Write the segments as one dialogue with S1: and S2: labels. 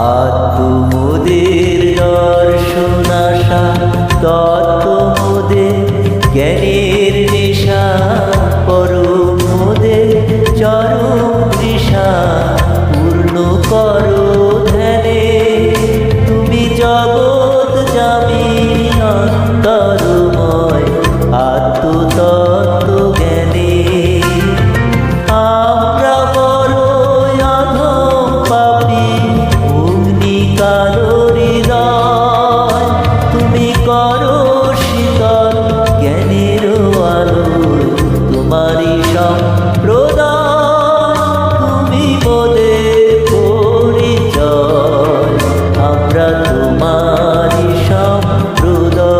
S1: আত্মমোদের দর্শন আশা তত্ত্বমোদের জ্ঞানের নেশা পরমোদের চরম তৃষা পূর্ণ করো ধ্যানে তুমি জগৎ যাবি অন্তরময় আত্মতত্ত্ব জ্ঞানে আমরা বড় অধম পাপী অগ্নিকালো হৃদয় তুমি করো শীতল জ্ঞানের আলোয় তোমারই সম্প্রদায় তুমি মোদের পরিচয় আমরা তোমারই সম্প্রদায়।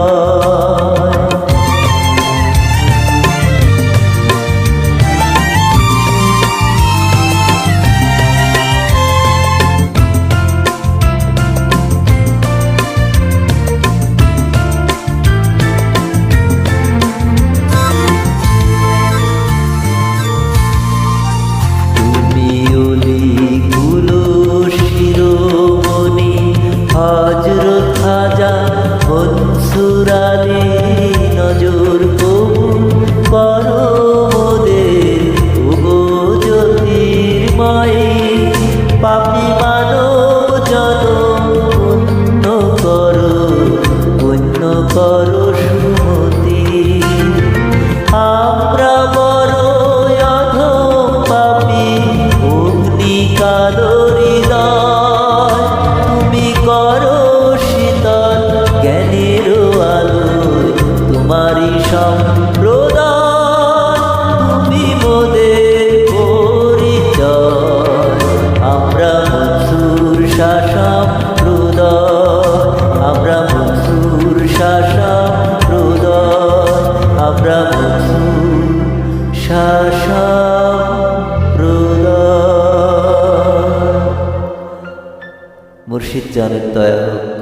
S1: হযরত খাজা মনসুর আলী নজর কবুল করো মোদের ওগো জ্যোতির্ময়ী পাপী মানব জনম পুণ্য করো সুমতি আমরা বড় অধম পাপী অগ্নিকালো হৃদয় তুমি করো শীতল জ্ঞানের আলোয় তোমারই সম্প্রদায় তুমি মোদের পরিচয় আমরা মনসুর শাহ সম্প্রদায় আমরা মনসুর শাহ সম্প্রদায় আমরা মনসুর শাহ সম্প্রদায়। মুর্শিদ জানের দয়া হোক।